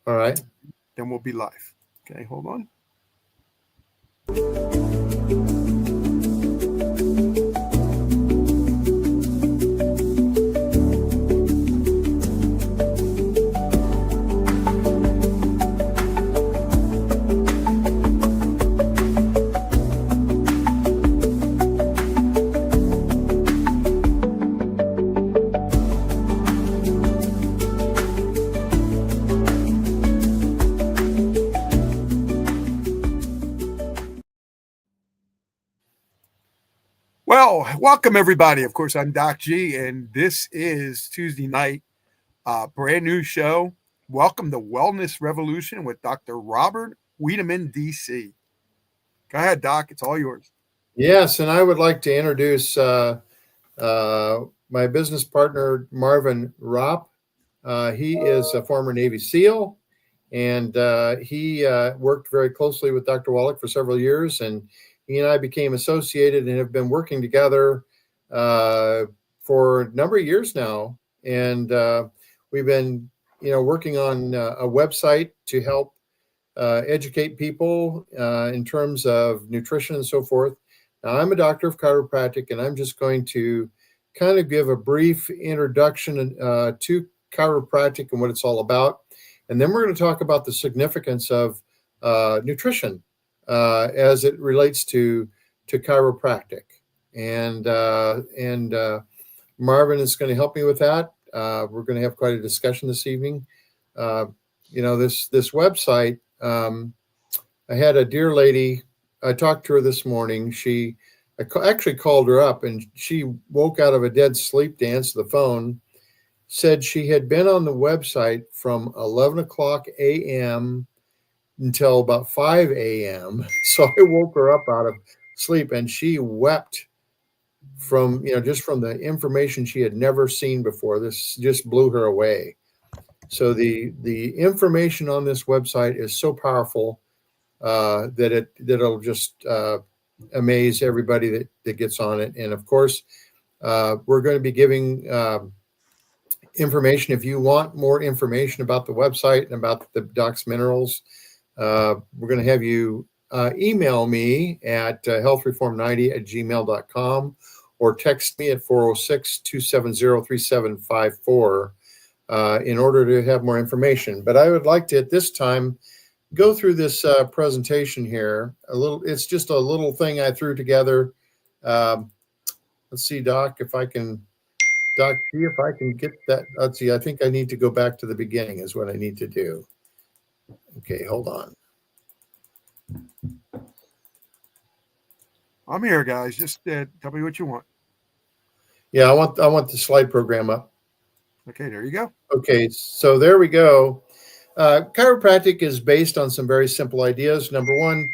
All right. Then we'll be live. Okay, hold on. Well, welcome everybody. Of course, I'm Doc G, and this is Tuesday night, brand new show. Welcome to Wellness Revolution with Dr. Robert Wiedemann, DC. Go ahead, Doc. It's all yours. Yes, and I would like to introduce my business partner, Marvin Ropp. He is a former Navy SEAL, and he worked very closely with Dr. Wallach for several years, and he and I became associated and have been working together for a number of years now. And we've been, working on a website to help educate people in terms of nutrition and so forth. Now, I'm a doctor of chiropractic, and I'm just going to kind of give a brief introduction to chiropractic and what it's all about. And then we're going to talk about the significance of nutrition as it relates to chiropractic. And Marvin is going to help me with that. We're going to have quite a discussion this evening. This website, I had a dear lady, I talked to her this morning. I actually called her up, and she woke out of a dead sleep to answer the phone, said she had been on the website from 11 o'clock a.m. until about 5 a.m. So I woke her up out of sleep, and she wept from, just from the information she had never seen before. This just blew her away. So the information on this website is so powerful that it'll just amaze everybody that gets on it. And of course, we're going to be giving information. If you want more information about the website and about the Doc's Minerals, we're going to have you email me at healthreform90@gmail.com or text me at 406-270-3754 in order to have more information. But I would like to, at this time, go through this presentation here. It's just a little thing I threw together. Let's see, Doc, if I can get that. Let's see, I think I need to go back to the beginning is what I need to do. Okay, hold on. I'm here, guys. Just tell me what you want. Yeah, I want the slide program up. Okay, there you go. Okay, so there we go. Chiropractic is based on some very simple ideas. Number one,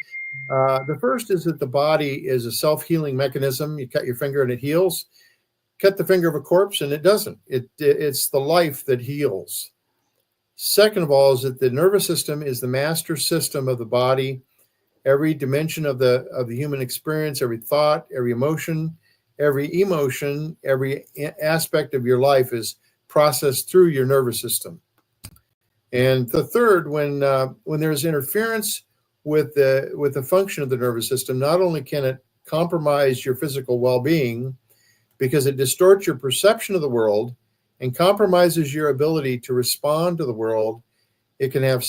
the first is that the body is a self-healing mechanism. You cut your finger and it heals. Cut the finger of a corpse and it doesn't. It's the life that heals. Second of all is that the nervous system is the master system of the body. Every dimension of the human experience, every thought, every emotion, every aspect of your life is processed through your nervous system. And the third, when there's interference with the function of the nervous system, not only can it compromise your physical well-being because it distorts your perception of the world and compromises your ability to respond to the world, it can have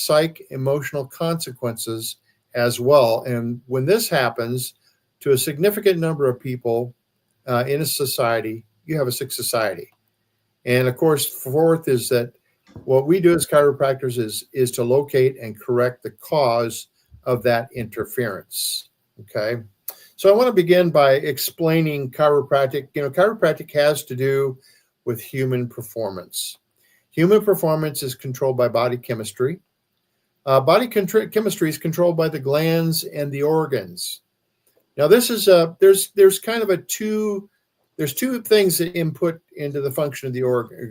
emotional consequences as well. And when this happens to a significant number of people in a society, you have a sick society. And of course, fourth is that what we do as chiropractors is to locate and correct the cause of that interference. Okay. So I want to begin by explaining chiropractic. Chiropractic has to do with human performance. Human performance is controlled by body chemistry. Body chemistry is controlled by the glands and the organs. Now, this is there's kind of there's two things that input into the function of the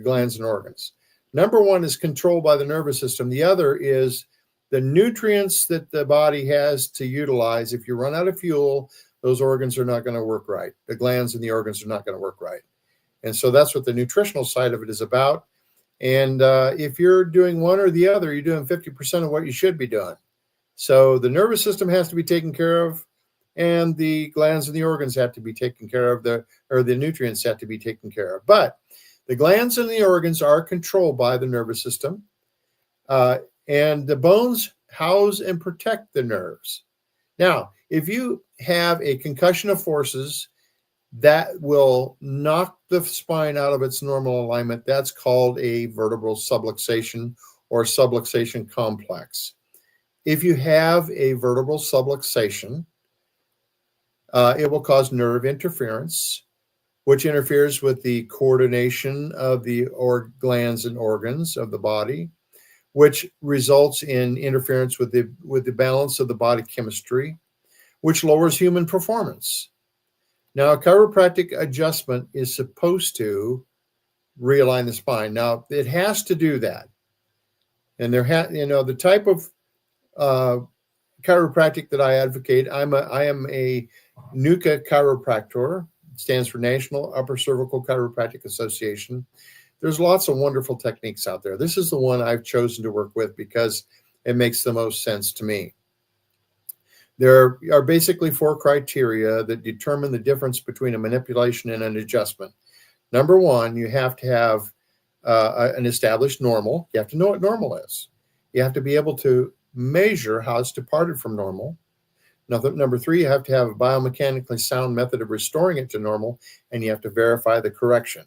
glands and organs. Number one is controlled by the nervous system. The other is the nutrients that the body has to utilize. If you run out of fuel, those organs are not going to work right. The glands and the organs are not going to work right. And so that's what the nutritional side of it is about. And if you're doing one or the other, you're doing 50% of what you should be doing. So the nervous system has to be taken care of, and the glands and the organs have to be taken care of, the nutrients have to be taken care of. But the glands and the organs are controlled by the nervous system, and the bones house and protect the nerves. Now, if you have a concussion of forces that will knock the spine out of its normal alignment, that's called a vertebral subluxation or subluxation complex. If you have a vertebral subluxation, it will cause nerve interference, which interferes with the coordination of the glands and organs of the body, which results in interference with the balance of the body chemistry, which lowers human performance. Now, a chiropractic adjustment is supposed to realign the spine. Now, it has to do that. And the type of chiropractic that I advocate, I am a NUCA chiropractor. It stands for National Upper Cervical Chiropractic Association. There's lots of wonderful techniques out there. This is the one I've chosen to work with because it makes the most sense to me. There are basically 4 criteria that determine the difference between a manipulation and an adjustment. Number 1, you have to have an established normal. You have to know what normal is. You have to be able to measure how it's departed from normal. Number 3, you have to have a biomechanically sound method of restoring it to normal, and you have to verify the correction.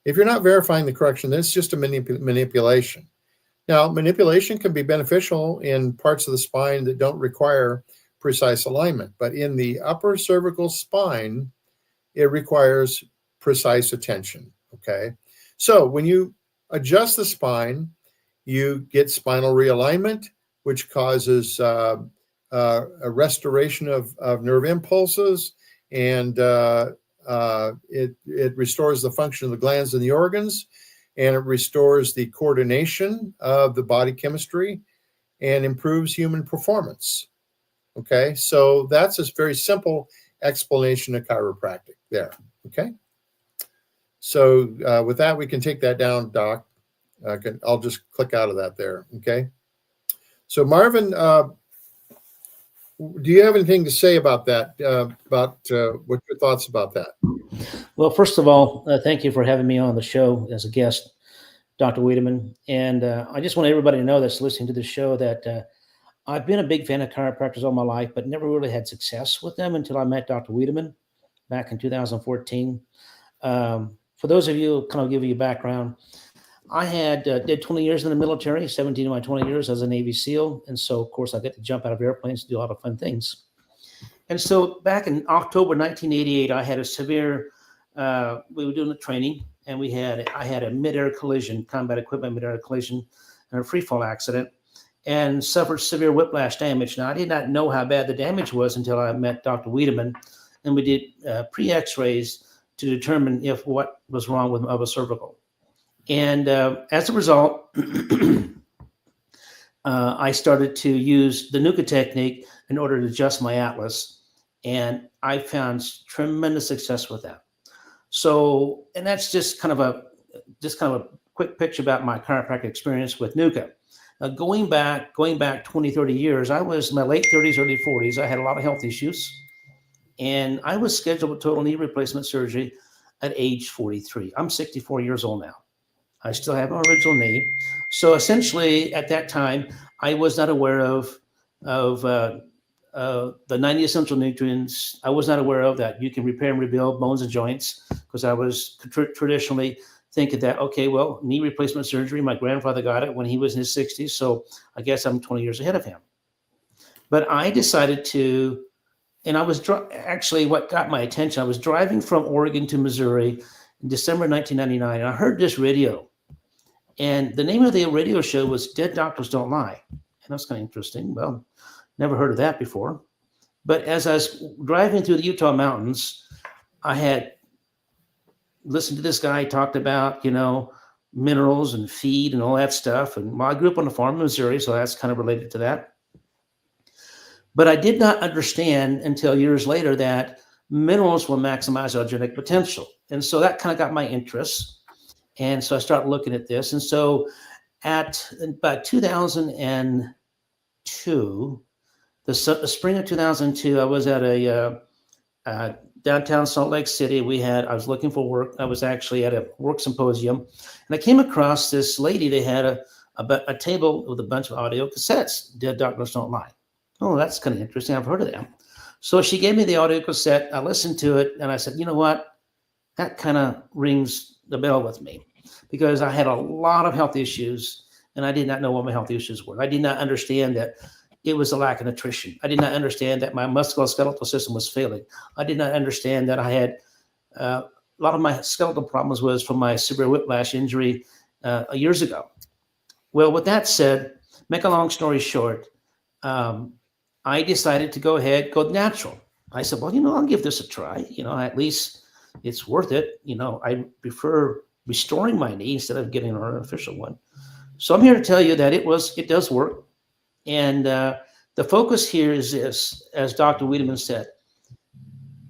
If you're not verifying the correction, then it's just a manipulation. Now, manipulation can be beneficial in parts of the spine that don't require precise alignment, but in the upper cervical spine, it requires precise attention, okay? So when you adjust the spine, you get spinal realignment, which causes a restoration of nerve impulses, and it restores the function of the glands and the organs, and it restores the coordination of the body chemistry and improves human performance. Okay, so that's a very simple explanation of chiropractic there. Okay, so with that, we can take that down, Doc. I'll just click out of that there. Okay, so Marvin, do you have anything to say about that? What's your thoughts about that? Well, first of all, thank you for having me on the show as a guest, Dr. Wiedemann. And I just want everybody to know that's listening to the show that I've been a big fan of chiropractors all my life, but never really had success with them until I met Dr. Wiedemann back in 2014. For those of you, kind of give you a background, I did 20 years in the military, 17 of my 20 years as a Navy SEAL. And so, of course, I get to jump out of airplanes and do a lot of fun things. And so back in October 1988, I had a severe, we were doing the training, and I had a mid-air collision, combat equipment mid-air collision, and a free fall accident, and suffered severe whiplash damage. Now, I did not know how bad the damage was until I met Dr. Wiedemann, and we did pre-X-rays to determine what was wrong with my upper cervical. And as a result, I started to use the NUCA technique in order to adjust my atlas, and I found tremendous success with that. So, and that's just kind of a quick picture about my chiropractic experience with NUCA. Now, going back 20, 30 years, I was in my late 30s, early 40s. I had a lot of health issues, and I was scheduled with total knee replacement surgery at age 43. I'm 64 years old now. I still have my original knee. So essentially, at that time, I was not aware of the 90 essential nutrients. I was not aware of that you can repair and rebuild bones and joints, because I was traditionally thinking that, okay, well, knee replacement surgery, my grandfather got it when he was in his 60s, so I guess I'm 20 years ahead of him. But I decided to, and I was actually, what got my attention, I was driving from Oregon to Missouri in December 1999, and I heard this radio. And the name of the radio show was Dead Doctors Don't Lie. And that's kind of interesting. Well, never heard of that before. But as I was driving through the Utah mountains, I had listened to this guy talked about, minerals and feed and all that stuff. And I grew up on a farm in Missouri, so that's kind of related to that. But I did not understand until years later that minerals will maximize our genetic potential. And so that kind of got my interest. And so I started looking at this. And so at about 2002, the spring of 2002, I was at a downtown Salt Lake City. I was looking for work. I was actually at a work symposium, and I came across this lady. They had a table with a bunch of audio cassettes. Dead Doctors Don't Lie. Oh, that's kind of interesting. I've heard of them. So she gave me the audio cassette. I listened to it, and I said, you know what? That kind of rings the bell with me, because I had a lot of health issues, and I did not know what my health issues were. I did not understand that it was a lack of nutrition. I did not understand that my musculoskeletal system was failing. I did not understand that I had a lot of my skeletal problems was from my severe whiplash injury years ago. Well, with that said, make a long story short, I decided to go natural. I said, well, I'll give this a try. At least it's worth it. I prefer restoring my knee instead of getting an artificial one. So I'm here to tell you that it does work. And the focus here is this, as Dr. Wiedemann said,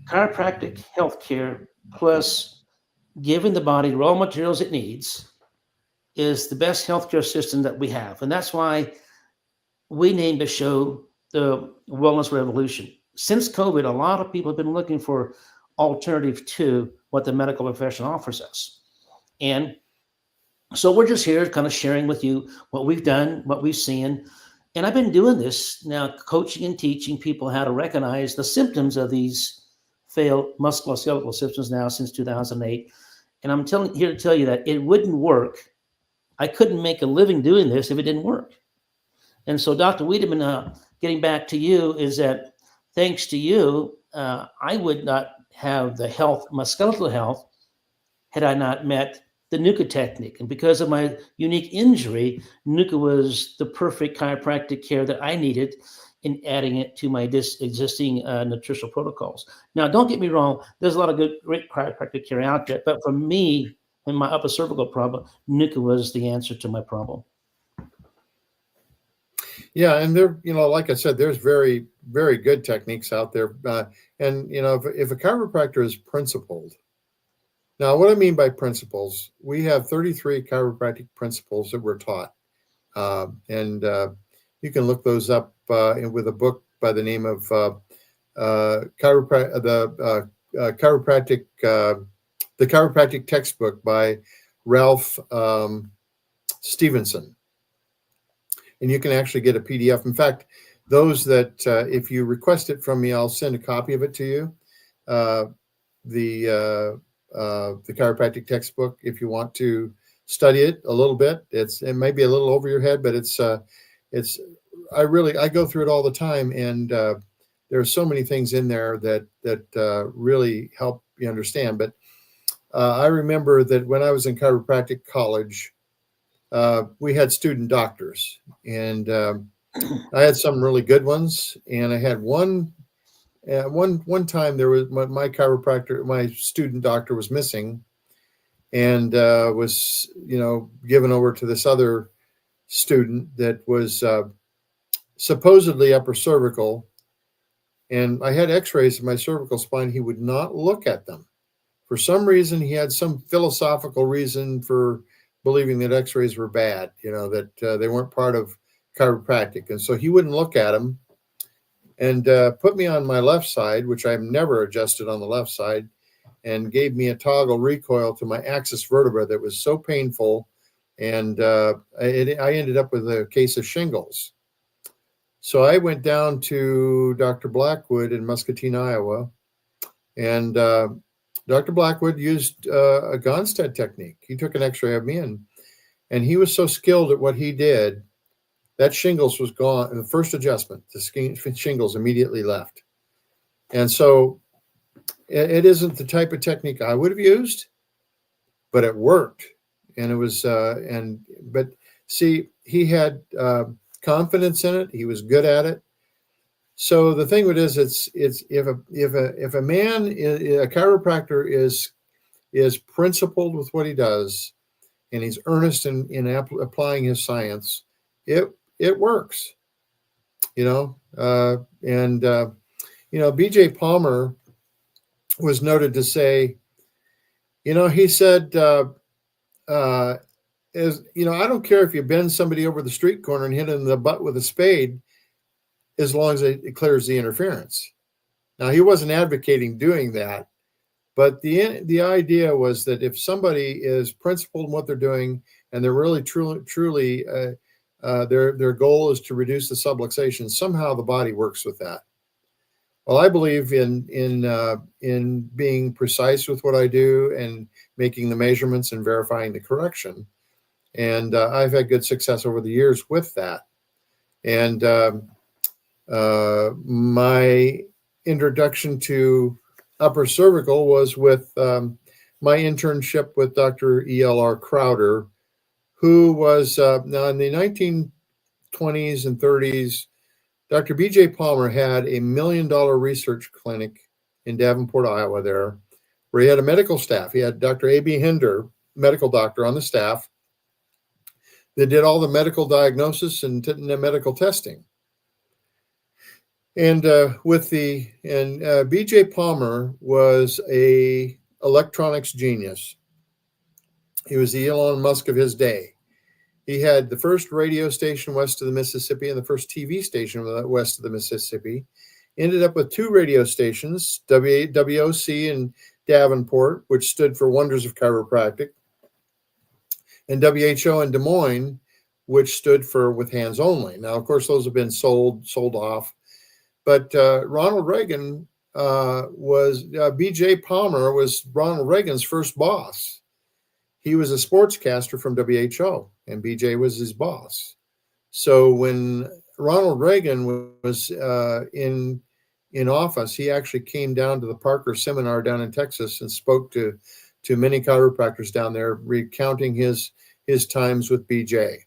chiropractic healthcare plus giving the body raw materials it needs is the best healthcare system that we have. And that's why we named the show the Wellness Revolution. Since COVID, a lot of people have been looking for alternative to what the medical profession offers us. And so we're just here kind of sharing with you what we've done, what we've seen. And I've been doing this now, coaching and teaching people how to recognize the symptoms of these failed musculoskeletal systems now since 2008. And I'm here to tell you that it wouldn't work. I couldn't make a living doing this if it didn't work. And so, Dr. Wiedemann, getting back to you, is that thanks to you, I would not have the health, my skeletal health, had I not met the NUCA technique. And because of my unique injury, NUCA was the perfect chiropractic care that I needed in adding it to my existing nutritional protocols. Now, don't get me wrong, there's a lot of great chiropractic care out there, but for me and my upper cervical problem, NUCA was the answer to my problem. Yeah, and there, like I said, there's very, very good techniques out there. And if a chiropractor is principled, now what I mean by principles, we have 33 chiropractic principles that we're taught, and you can look those up with a book by the name of the chiropractic textbook by Ralph Stevenson. And you can actually get a PDF. In fact, those that, if you request it from me, I'll send a copy of it to you. The chiropractic textbook, if you want to study it a little bit, it may be a little over your head, but I go through it all the time, and there are so many things in there that really help you understand. But I remember that when I was in chiropractic college, we had student doctors, and I had some really good ones. And I had one time there was my chiropractor, my student doctor was missing, and was given over to this other student that was supposedly upper cervical. And I had x-rays of my cervical spine. He would not look at them. For some reason, he had some philosophical reason for believing that x-rays were bad, that they weren't part of chiropractic. And so he wouldn't look at them, and put me on my left side, which I've never adjusted on the left side, and gave me a toggle recoil to my axis vertebra that was so painful. And I ended up with a case of shingles. So I went down to Dr. Blackwood in Muscatine, Iowa, and Dr. Blackwood used a Gonstead technique. He took an x-ray of me, and he was so skilled at what he did, that shingles was gone. In the first adjustment, the shingles immediately left. And so it isn't the type of technique I would have used, but it worked. And it was, but see, he had confidence in it. He was good at it. So the thing with it is, it's if a man, a chiropractor is principled with what he does, and he's earnest in applying his science, it works, B.J. Palmer was noted to say, he said, is, I don't care if you bend somebody over the street corner and hit them in the butt with a spade, as long as it clears the interference. Now, he wasn't advocating doing that, but the idea was that if somebody is principled in what they're doing and they're really truly their goal is to reduce the subluxation, somehow the body works with that. Well, I believe in being precise with what I do and making the measurements and verifying the correction. And I've had good success over the years with that. And my introduction to upper cervical was with my internship with Dr. E.L.R. Crowder, who was now in the 1920s and 30s. Dr. B.J. Palmer had $1 million research clinic in Davenport, Iowa there, where he had a medical staff. He had Dr. A.B. Hinder, medical doctor, on the staff that did all the medical diagnosis and medical testing. And B.J. Palmer was a electronics genius. He was the Elon Musk of his day. He had the first radio station west of the Mississippi and the first TV station west of the Mississippi. Ended up with 2 radio stations, WOC in Davenport, which stood for Wonders of Chiropractic, and WHO in Des Moines, which stood for With Hands Only. Now, of course, those have been sold off. But Ronald Reagan B.J. Palmer was Ronald Reagan's first boss. He was a sportscaster from WHO, and BJ was his boss. So when Ronald Reagan was in office, he actually came down to the Parker Seminar down in Texas and spoke to many chiropractors down there, recounting his times with BJ.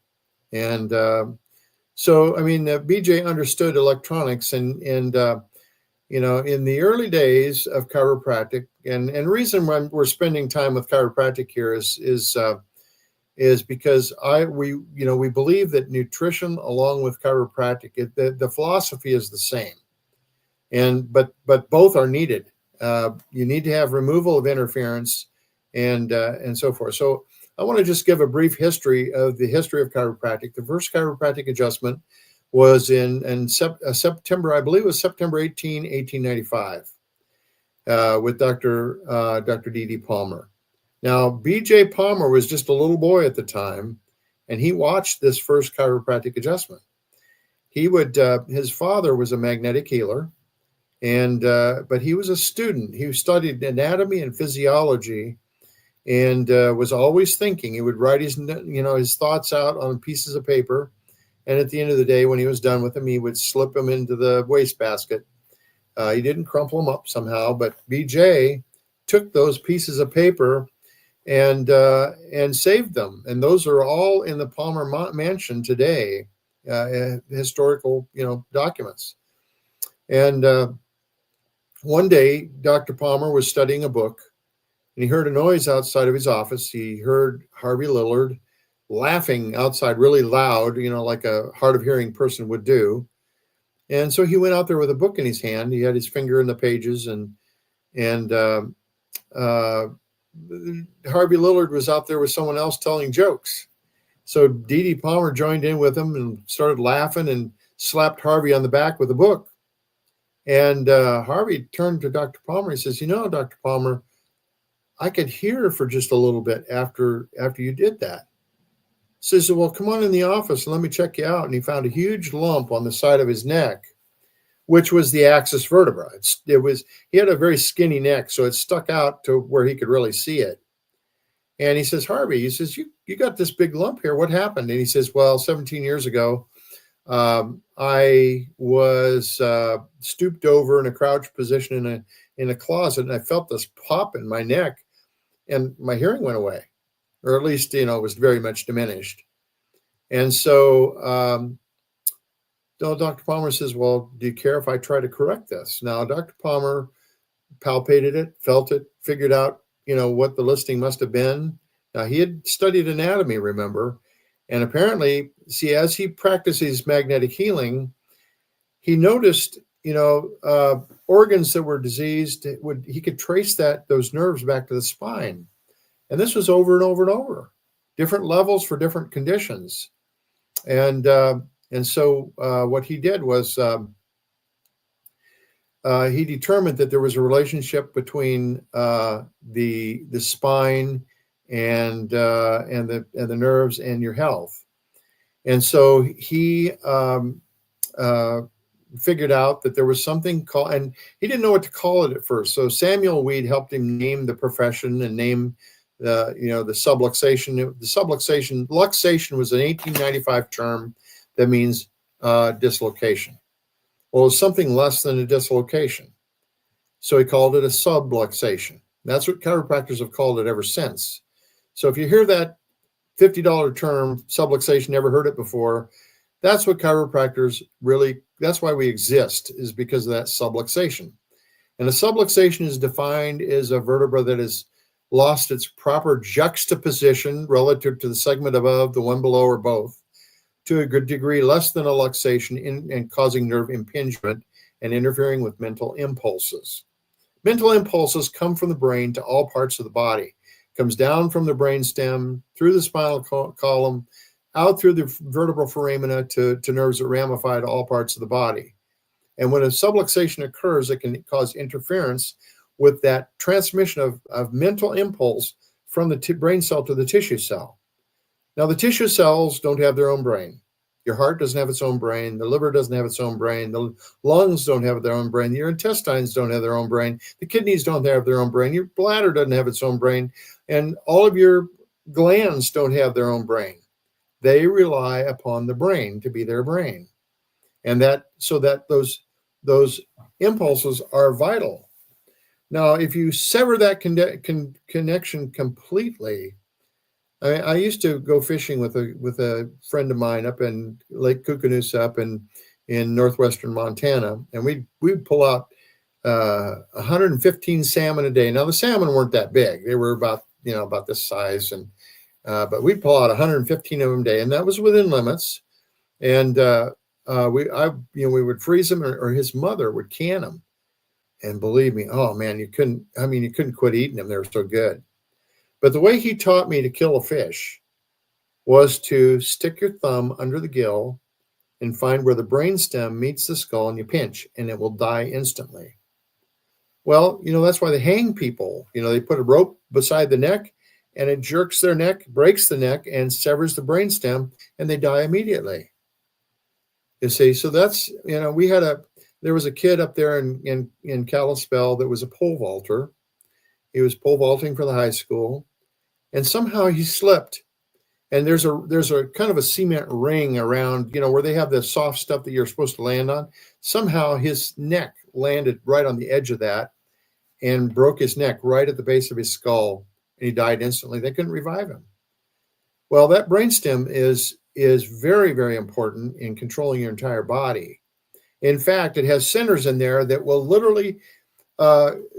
And so, I mean, BJ understood electronics, and in the early days of chiropractic, and reason why we're spending time with chiropractic here is because we believe that nutrition along with chiropractic, the philosophy is the same, but both are needed. You need to have removal of interference and so forth. So I want to just give a brief history of chiropractic. The first chiropractic adjustment was in September, I believe it was September 18, 1895, with Dr. D.D. Palmer. Now, B.J. Palmer was just a little boy at the time, and he watched this first chiropractic adjustment. His father was a magnetic healer, but he was a student. He studied anatomy and physiology, and was always thinking. He would write his thoughts out on pieces of paper. And at the end of the day, when he was done with them, he would slip them into the wastebasket. He didn't crumple them up somehow, but BJ took those pieces of paper and saved them. And those are all in the Palmer Mansion today, historical, documents. And one day, Dr. Palmer was studying a book, and he heard a noise outside of his office. He heard Harvey Lillard laughing outside really loud, like a hard of hearing person would do. And so he went out there with a book in his hand. He had his finger in the pages, and Harvey Lillard was out there with someone else telling jokes. So D.D. Palmer joined in with him and started laughing and slapped Harvey on the back with a book. And Harvey turned to Dr. Palmer. He says, Dr. Palmer, I could hear for just a little bit after you did that. Says, well, come on in the office and let me check you out. And he found a huge lump on the side of his neck, which was the axis vertebra. He had a very skinny neck, so it stuck out to where he could really see it. And he says, Harvey, you got this big lump here. What happened? And he says, well, 17 years ago, I was stooped over in a crouched position in a closet, and I felt this pop in my neck, and my hearing went away. Or at least, it was very much diminished. And so Dr. Palmer says, well, do you care if I try to correct this? Now, Dr. Palmer palpated it, felt it, figured out, what the listing must have been. Now, he had studied anatomy, remember, and apparently, as he practices magnetic healing, he noticed, organs that were diseased. He could trace those nerves back to the spine. And this was over and over and over. different levels for different conditions. And so what he did was he determined that there was a relationship between the spine and the nerves and your health. And so he figured out that there was something called, and he didn't know what to call it at first. So Samuel Weed helped him name the profession and name the subluxation. Luxation was an 1895 term that means dislocation. Well, it's something less than a dislocation. So he called it a subluxation. That's what chiropractors have called it ever since. So if you hear that $50 term, subluxation, never heard it before, that's what chiropractors really, that's why we exist, is because of that subluxation. And a subluxation is defined as a vertebra that has lost its proper juxtaposition relative to the segment above, the one below, or both, to a good degree less than a luxation and causing nerve impingement and interfering with mental impulses. Mental impulses come from the brain to all parts of the body. It comes down from the brainstem, through the spinal column, out through the vertebral foramina to nerves that ramify to all parts of the body. And when a subluxation occurs, it can cause interference with that transmission of mental impulse from the brain cell to the tissue cell. Now, the tissue cells don't have their own brain. Your heart doesn't have its own brain. The liver doesn't have its own brain. The lungs don't have their own brain. Your intestines don't have their own brain. The kidneys don't have their own brain. Your bladder doesn't have its own brain. And all of your glands don't have their own brain. They rely upon the brain to be their brain. And so that those impulses are vital. Now, if you sever that connection completely, I used to go fishing with a friend of mine up in Lake Koocanusa up in northwestern Montana, and we'd pull out 115 salmon a day. Now the salmon weren't that big; they were about this size, and but we'd pull out 115 of them a day, and that was within limits. And we would freeze them, or his mother would can them. And believe me, oh man, you couldn't quit eating them. They were so good. But the way he taught me to kill a fish was to stick your thumb under the gill and find where the brainstem meets the skull, and you pinch, and it will die instantly. Well, that's why they hang people. They put a rope beside the neck, and it jerks their neck, breaks the neck, and severs the brainstem, and they die immediately. You see, so that's, there was a kid up there in Kalispell that was a pole vaulter. He was pole vaulting for the high school, and somehow he slipped. And there's a kind of a cement ring around, where they have the soft stuff that you're supposed to land on. Somehow his neck landed right on the edge of that and broke his neck right at the base of his skull, and he died instantly. They couldn't revive him. Well, that brainstem is very, very important in controlling your entire body. In fact, it has centers in there that will literally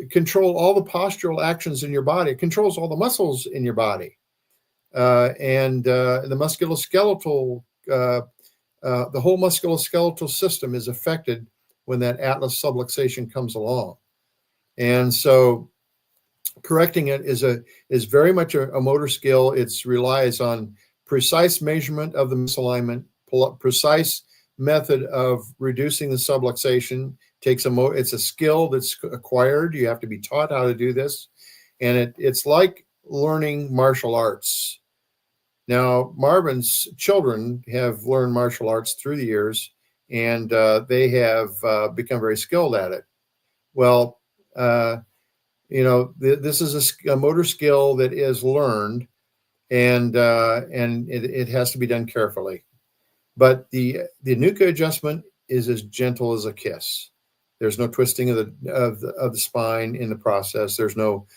control all the postural actions in your body. It controls all the muscles in your body. And the musculoskeletal, the whole musculoskeletal system is affected when that atlas subluxation comes along. And so correcting it is very much a motor skill. It relies on precise measurement of the misalignment, precise method of reducing the subluxation. It's a skill that's acquired. You have to be taught how to do this. And it's like learning martial arts. Now, Marvin's children have learned martial arts through the years, and they have become very skilled at it. Well, this is a motor skill that is learned, and it has to be done carefully. But the Nuka adjustment is as gentle as a kiss. There's no twisting of the spine in the process. There's no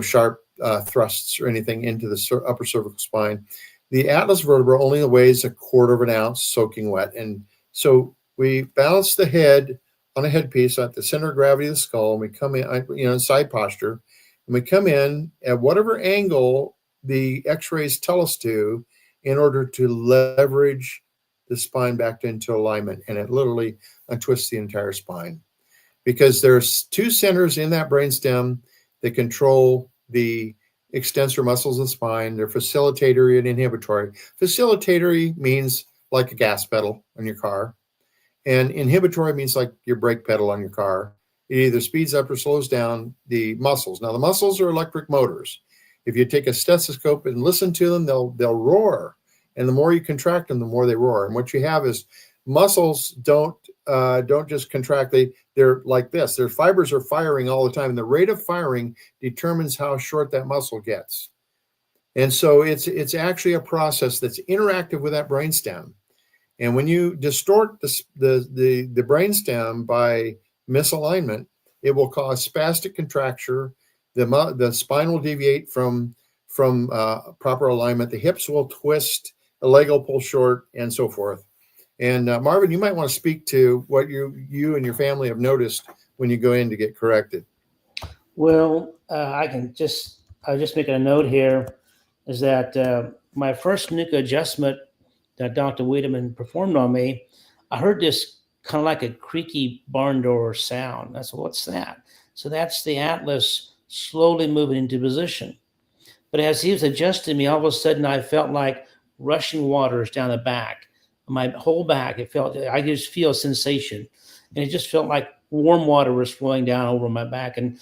sharp thrusts or anything into the upper cervical spine. The atlas vertebra only weighs 1/4 of an ounce soaking wet. And so we balance the head on a headpiece at the center of gravity of the skull, and we come in, in side posture, and we come in at whatever angle the x-rays tell us to in order to leverage the spine back into alignment. And it literally untwists the entire spine, because there's 2 centers in that brainstem that control the extensor muscles of the spine. They're facilitatory and inhibitory. Facilitatory means like a gas pedal on your car, and inhibitory means like your brake pedal on your car. It either speeds up or slows down the muscles. Now, the muscles are electric motors. If you take a stethoscope and listen to them, they'll roar. And the more you contract them, the more they roar. And what you have is muscles don't just contract. They're like this. Their fibers are firing all the time. And the rate of firing determines how short that muscle gets. And so it's actually a process that's interactive with that brainstem. And when you distort the brainstem by misalignment, it will cause spastic contracture. The spine will deviate from proper alignment. The hips will twist. The leg will pull short, and so forth. And Marvin, you might want to speak to what you and your family have noticed when you go in to get corrected. Well, I'll just make a note here is that my first NUCA adjustment that Dr. Wiedemann performed on me, I heard this kind of like a creaky barn door sound. I said, what's that? So that's the atlas slowly moving into position. But as he was adjusting me, all of a sudden I felt like rushing waters down the back, my whole back. I just feel a sensation. And it just felt like warm water was flowing down over my back. And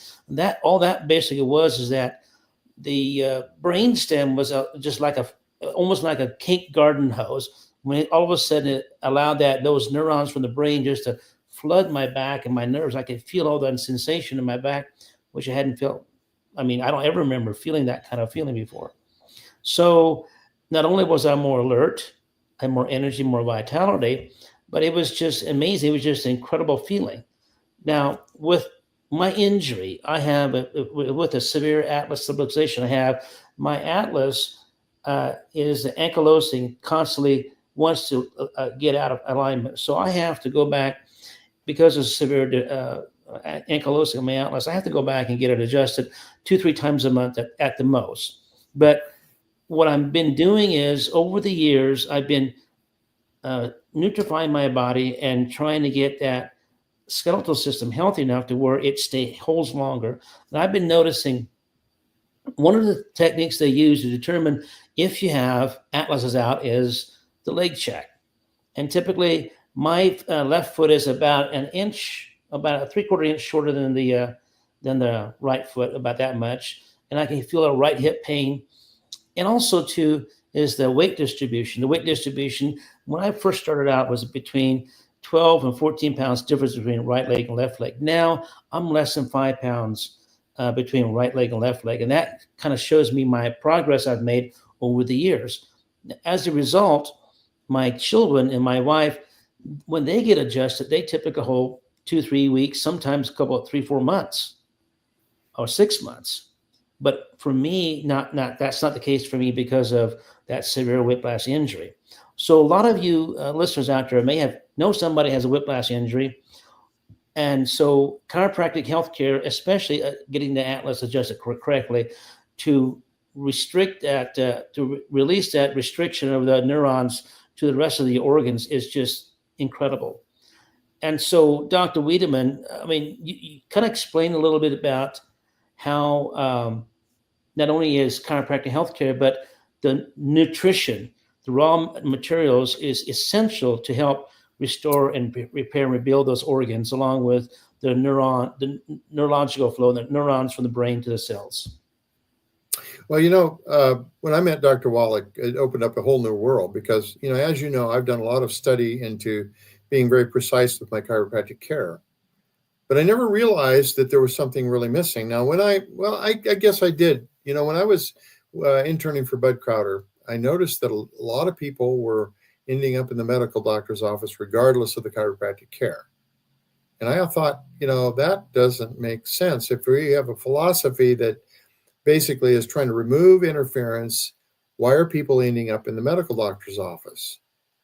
all that basically is that the brainstem was just like almost like a kink garden hose. When all of a sudden it allowed those neurons from the brain just to flood my back and my nerves, I could feel all that sensation in my back, which I hadn't felt. I mean, I don't ever remember feeling that kind of feeling before. So not only was I more alert, I had more energy, more vitality, but it was just amazing. It was just an incredible feeling. Now, with my injury, I have, with a severe atlas subluxation, I have my atlas is ankylosing, constantly wants to get out of alignment. So I have to go back because of severe ankylosing on my atlas. I have to go back and get it adjusted 2-3 times a month at the most. But what I've been doing is over the years, I've been nutrifying my body and trying to get that skeletal system healthy enough to where it holds longer. And I've been noticing one of the techniques they use to determine if you have atlases out is the leg check. And typically my left foot is about an inch, about a 3/4 inch shorter than the right foot, about that much. And I can feel a right hip pain. And also too is the weight distribution. The weight distribution, when I first started out, was between 12 and 14 pounds difference between right leg and left leg. Now I'm less than 5 pounds between right leg and left leg. And that kind of shows me my progress I've made over the years. As a result, my children and my wife, when they get adjusted, they typically hold 2-3 weeks, sometimes a couple of 3-4 months or 6 months. But for me, that's not the case for me because of that severe whiplash injury. So a lot of you listeners out there may know somebody has a whiplash injury. And so chiropractic healthcare, especially getting the atlas adjusted correctly to restrict that, to release that restriction of the neurons to the rest of the organs is just incredible. And so Dr. Wiedemann, I mean, you kind of explain a little bit about how not only is chiropractic healthcare, but the nutrition, the raw materials is essential to help restore and repair and rebuild those organs, along with the neurological flow, the neurons from the brain to the cells. Well, when I met Dr. Wallach, it opened up a whole new world because, as you know, I've done a lot of study into being very precise with my chiropractic care. But I never realized that there was something really missing. Now, I guess I did. When I was interning for Bud Crowder, I noticed that a lot of people were ending up in the medical doctor's office regardless of the chiropractic care. And I thought, that doesn't make sense. If we have a philosophy that basically is trying to remove interference, why are people ending up in the medical doctor's office?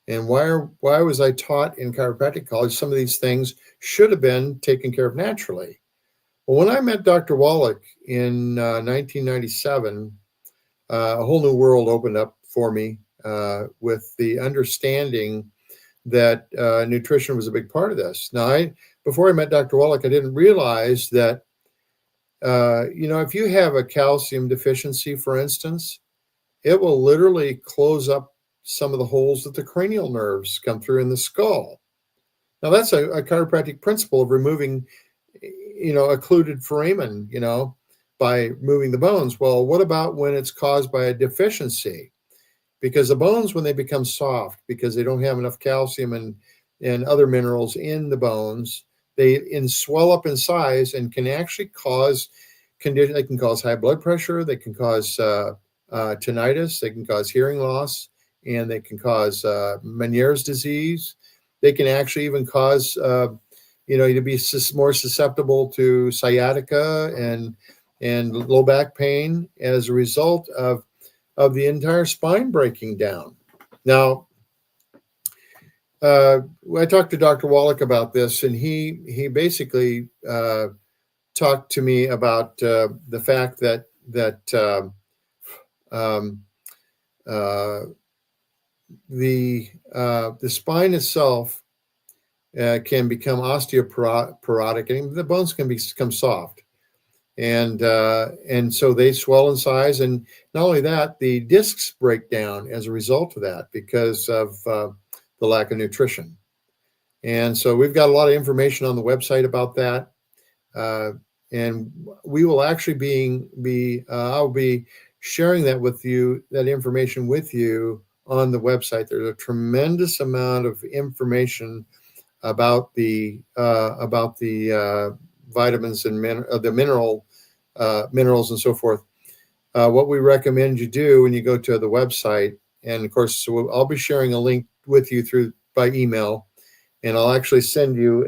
And why was I taught in chiropractic college some of these things should have been taken care of naturally? Well, when I met Dr. Wallach in 1997, a whole new world opened up for me with the understanding that nutrition was a big part of this. Now, before I met Dr. Wallach, I didn't realize that if you have a calcium deficiency, for instance, it will literally close up some of the holes that the cranial nerves come through in the skull. Now, that's a chiropractic principle of removing, occluded foramen, by moving the bones. Well, what about when it's caused by a deficiency? Because the bones, when they become soft, because they don't have enough calcium and other minerals in the bones, they swell up in size and can actually cause condition. They can cause high blood pressure. They can cause tinnitus. They can cause hearing loss, and they can cause Meniere's disease. They can actually even cause, you to be more susceptible to sciatica and low back pain as a result of the entire spine breaking down. Now, I talked to Dr. Wallach about this, and he basically talked to me about the fact that the spine itself can become osteoporotic, and the bones can become soft, and so they swell in size. And not only that, the discs break down as a result of that because of the lack of nutrition. And so we've got a lot of information on the website about that, and we will actually I'll be sharing that information with you on the website. There's a tremendous amount of information about the vitamins and the minerals and so forth. What we recommend you do when you go to the website, and of course, so I'll be sharing a link with you by email, and I'll actually send you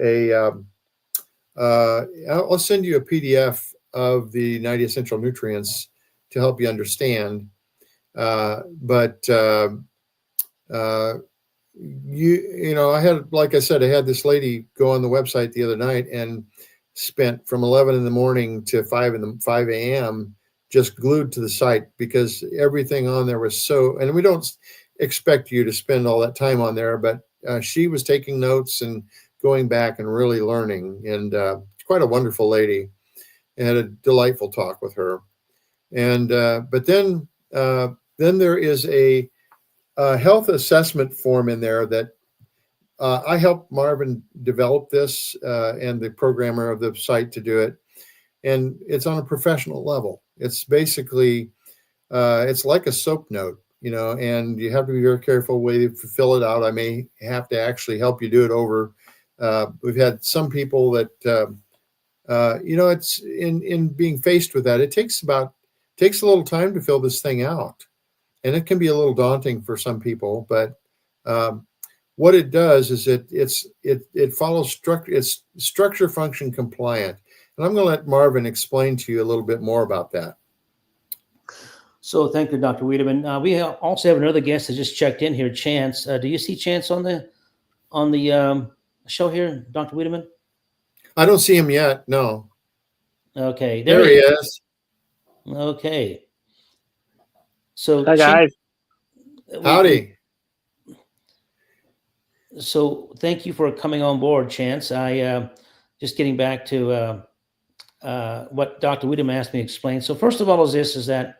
I'll send you a PDF of the 90 essential nutrients to help you understand. I had, like I said, I had this lady go on the website the other night and spent from 11 in the morning to 5 a.m. just glued to the site, because everything on there was and we don't expect you to spend all that time on there, but she was taking notes and going back and really learning, and quite a wonderful lady. I had a delightful talk with her. And but then there is a health assessment form in there that I helped Marvin develop this, and the programmer of the site to do it. And it's on a professional level. It's basically, it's like a soap note, and you have to be very careful way to fill it out. I may have to actually help you do it over. We've had some people that, it's in being faced with that. It takes a little time to fill this thing out, and it can be a little daunting for some people. But what it does is it follows structure. It's structure function compliant, and I'm going to let Marvin explain to you a little bit more about that. So thank you, Dr. Wiedemann. We also have another guest that just checked in here, Chance. Do you see Chance on the show here, Dr. Wiedemann? I don't see him yet. No. Okay, there he is. Okay. So hi guys. Howdy. So thank you for coming on board, Chance. I just getting back to what Dr. Wiedemann asked me to explain. So first of all, is that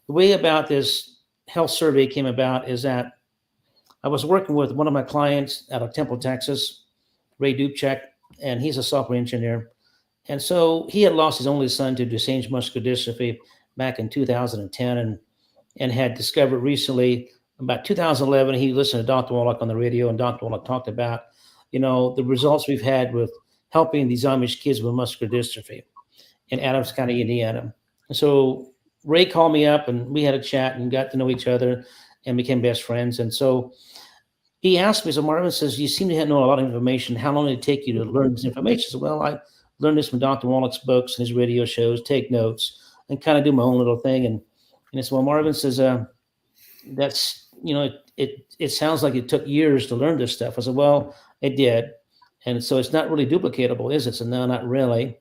the way about this health survey came about is that I was working with one of my clients out of Temple, Texas, Ray Dubchek, and he's a software engineer. And so he had lost his only son to Duchenne's muscular dystrophy back in 2010, and had discovered recently, about 2011, he listened to Dr. Wallach on the radio, and Dr. Wallach talked about, the results we've had with helping these Amish kids with muscular dystrophy in Adams County, Indiana. And so Ray called me up, and we had a chat and got to know each other and became best friends. And so he asked me, so Marvin says, you seem to know a lot of information. How long did it take you to learn this information? I said, well, I learned this from Dr. Wallach's books and his radio shows, take notes, and kind of do my own little thing. And I said, well, Marvin says, that's, it sounds like it took years to learn this stuff. I said, well, it did. And so it's not really duplicatable, is it? So no, not really.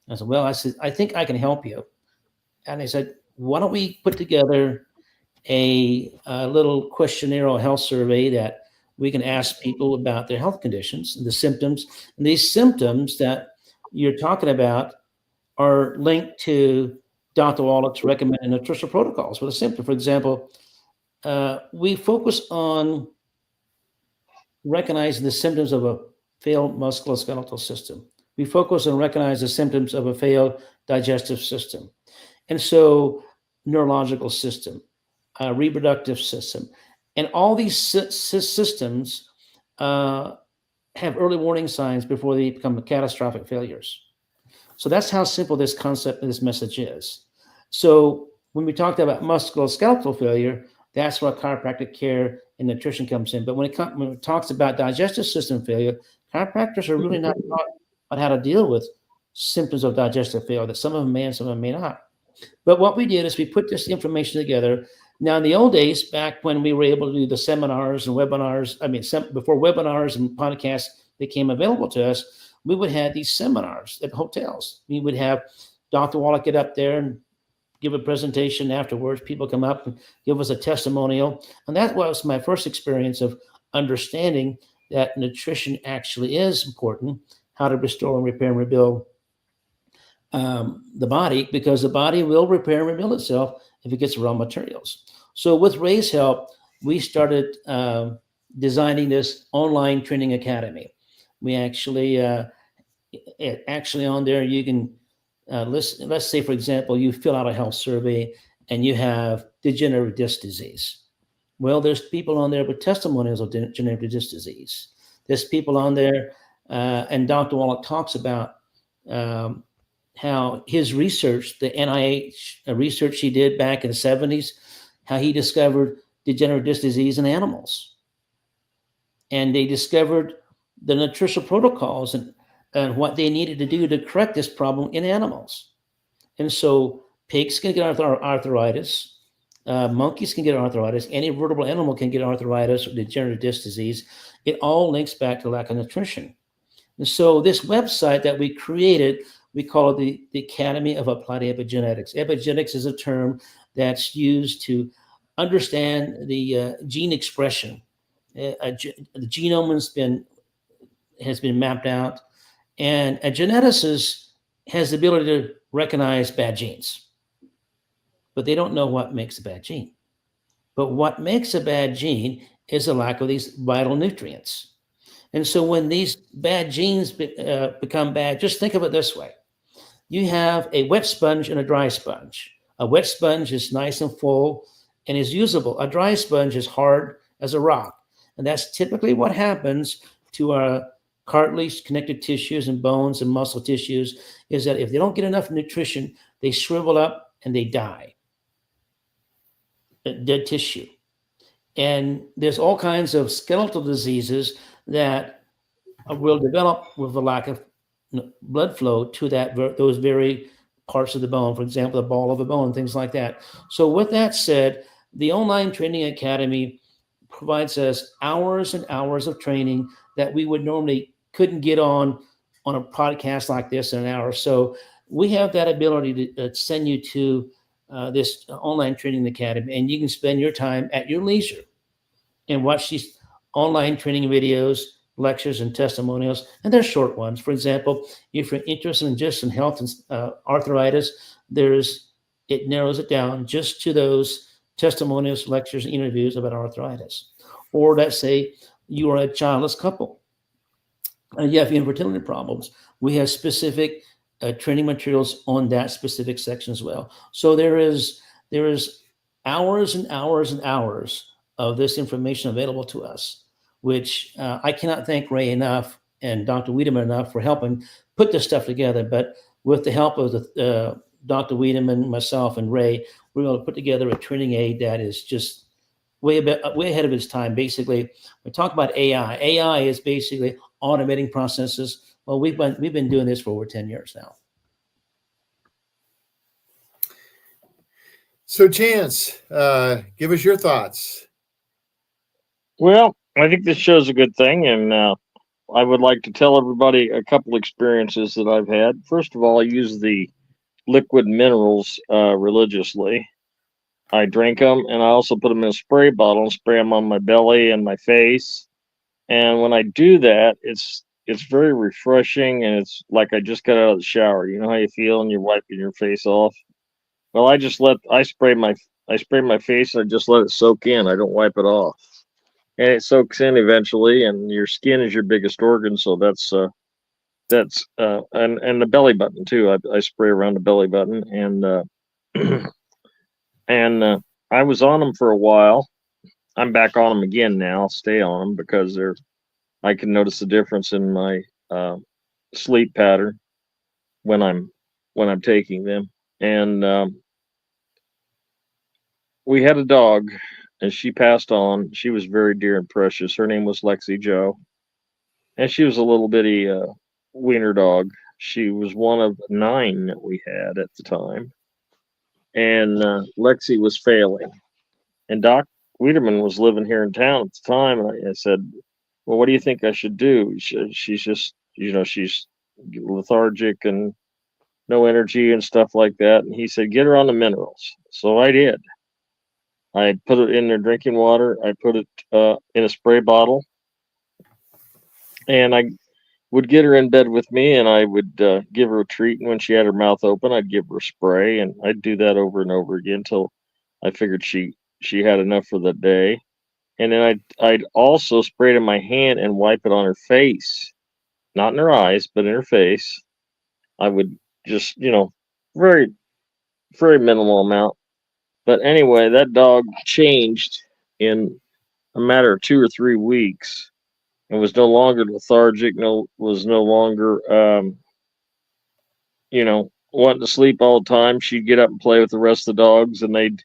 I said, well, I think I can help you. And I said, why don't we put together a little questionnaire or health survey that we can ask people about their health conditions and the symptoms. And these symptoms that you're talking about are linked to Dr. Wallach's recommended nutritional protocols with a symptom. For example, we focus on recognizing the symptoms of a failed musculoskeletal system. We focus on recognizing the symptoms of a failed digestive system. And so neurological system, reproductive system, and all these systems have early warning signs before they become catastrophic failures. So that's how simple this concept and this message is. So when we talked about musculoskeletal failure, that's where chiropractic care and nutrition comes in. But when it talks about digestive system failure, chiropractors are really not taught on how to deal with symptoms of digestive failure, that some of them may and some of them may not. But what we did is we put this information together. Now, in the old days, back when we were able to do the seminars and webinars, before webinars and podcasts became available to us, we would have these seminars at hotels. We would have Dr. Wallach get up there and give a presentation afterwards. People come up and give us a testimonial. And that was my first experience of understanding that nutrition actually is important, how to restore and repair and rebuild the body, because the body will repair and rebuild itself if it gets the raw materials. So with Ray's help, we started designing this online training academy. We actually on there, you can let's say, for example, you fill out a health survey and you have degenerative disc disease. Well, there's people on there with testimonials of degenerative disc disease. There's people on there, and Dr. Wallach talks about how his research, the NIH research he did back in the 70s, how he discovered degenerative disc disease in animals. And they discovered the nutritional protocols and what they needed to do to correct this problem in animals. And so pigs can get arthritis, monkeys can get arthritis, any vertebrate animal can get arthritis or degenerative disc disease. It all links back to lack of nutrition. And so this website that we created, we call it the Academy of Applied Epigenetics. Epigenetics is a term that's used to understand the gene expression. The genome has been mapped out, and a geneticist has the ability to recognize bad genes, but they don't know what makes a bad gene. But what makes a bad gene is a lack of these vital nutrients. And so when these bad genes become bad, just think of it this way. You have a wet sponge and a dry sponge. A wet sponge is nice and full and is usable. A dry sponge is hard as a rock. And that's typically what happens to our cartilage, connective tissues, and bones and muscle tissues, is that if they don't get enough nutrition, they shrivel up and they die. Dead tissue. And there's all kinds of skeletal diseases that will develop with the lack of blood flow to those very parts of the bone, for example, the ball of the bone, things like that. So with that said, the online training academy provides us hours and hours of training that we would normally couldn't get on a podcast like this in an hour. So we have that ability to send you to this online training academy, and you can spend your time at your leisure and watch these online training videos, lectures, and testimonials. And they're short ones. For example, if you're interested in just in health and arthritis, it narrows it down just to those testimonials, lectures, and interviews about arthritis. Or let's say you are a childless couple and you have infertility problems. We have specific training materials on that specific section as well. So there is hours and hours and hours of this information available to us, which I cannot thank Ray enough and Dr. Wiedemann enough for helping put this stuff together. But with the help of Dr. Wiedemann, myself, and Ray, we're going to put together a training aid that is just way ahead of its time. Basically, we talk about AI. AI is basically automating processes. Well, we've been doing this for over 10 years now. So, Chance, give us your thoughts. Well, I think this show's a good thing, and I would like to tell everybody a couple experiences that I've had. First of all, I use the liquid minerals religiously. I drink them, and I also put them in a spray bottle and spray them on my belly and my face. And when I do that, it's very refreshing, and it's like I just got out of the shower. You know how you feel, and you're wiping your face off. Well, I spray my face, and I just let it soak in. I don't wipe it off, and it soaks in eventually. And your skin is your biggest organ, so and the belly button too. I spray around the belly button, and and I was on them for a while. I'm back on them again now. I'll stay on them because I can notice the difference in my sleep pattern when I'm taking them. And we had a dog, and she passed on. She was very dear and precious. Her name was Lexi Joe, and she was a little bitty wiener dog. She was one of 9 that we had at the time, and Lexi was failing. And Doc Wiedemann was living here in town at the time, and I said, "Well, what do you think I should do?" She's just, she's lethargic and no energy and stuff like that. And he said, "Get her on the minerals." So I did. I put it in her drinking water. I put it in a spray bottle, and I would get her in bed with me, and I would give her a treat. And when she had her mouth open, I'd give her a spray, and I'd do that over and over again until I figured she had enough for the day. And then I'd also spray it in my hand and wipe it on her face, not in her eyes, but in her face. I would just, very, very minimal amount. But anyway, that dog changed in a matter of 2 or 3 weeks and was no longer lethargic, was no longer, wanting to sleep all the time. She'd get up and play with the rest of the dogs, and they'd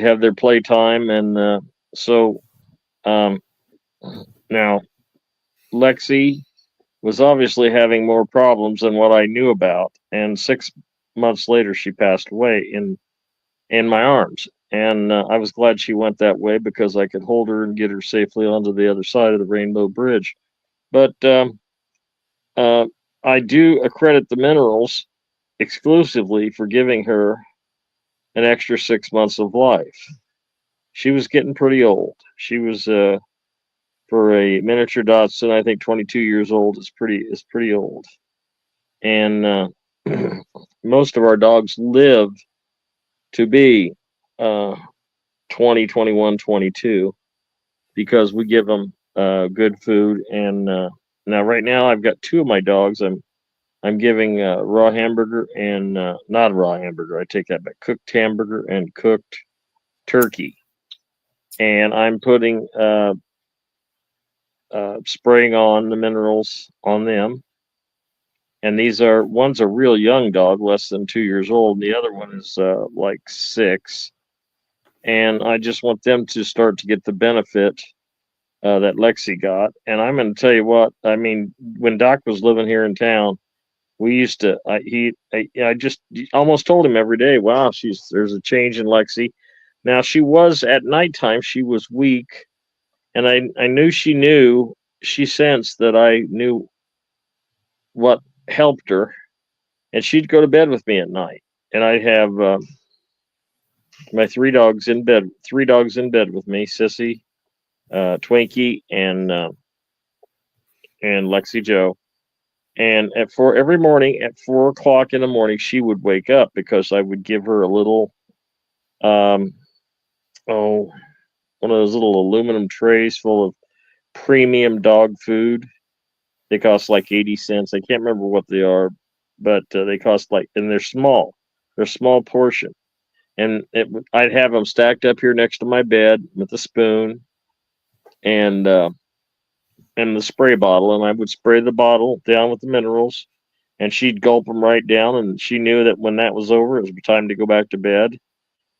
have their playtime. And so now Lexi was obviously having more problems than what I knew about. And 6 months later, she passed away in my arms. And I was glad she went that way because I could hold her and get her safely onto the other side of the Rainbow Bridge. But I do accredit the minerals exclusively for giving her an extra 6 months of life. She was getting pretty old. She was for a miniature Dachshund, I think 22 years old is pretty old. And most of our dogs live to be 20, 21, 22 because we give them good food. And now, right now, I've got 2 of my dogs. I'm giving raw hamburger and not raw hamburger. I take that back. Cooked hamburger and cooked turkey. And I'm putting spraying on the minerals on them. And one's a real young dog, less than 2 years old. And the other one is like 6. And I just want them to start to get the benefit that Lexi got. And I'm going to tell you what, I mean, when Doc was living here in town, we used to, I just almost told him every day, wow, there's a change in Lexi. Now, she was at nighttime, she was weak. And I knew she sensed that I knew what helped her. And she'd go to bed with me at night. And I'd have my 3 dogs in bed with me, Sissy, Twinkie, and Lexi Joe. And every morning at 4 o'clock in the morning, she would wake up because I would give her a little, one of those little aluminum trays full of premium dog food. They cost like 80 cents. I can't remember what they are, but they cost and they're small. They're a small portion. And I'd have them stacked up here next to my bed with a spoon and the spray bottle. And I would spray the bottle down with the minerals, and she'd gulp them right down. And she knew that when that was over, it was time to go back to bed.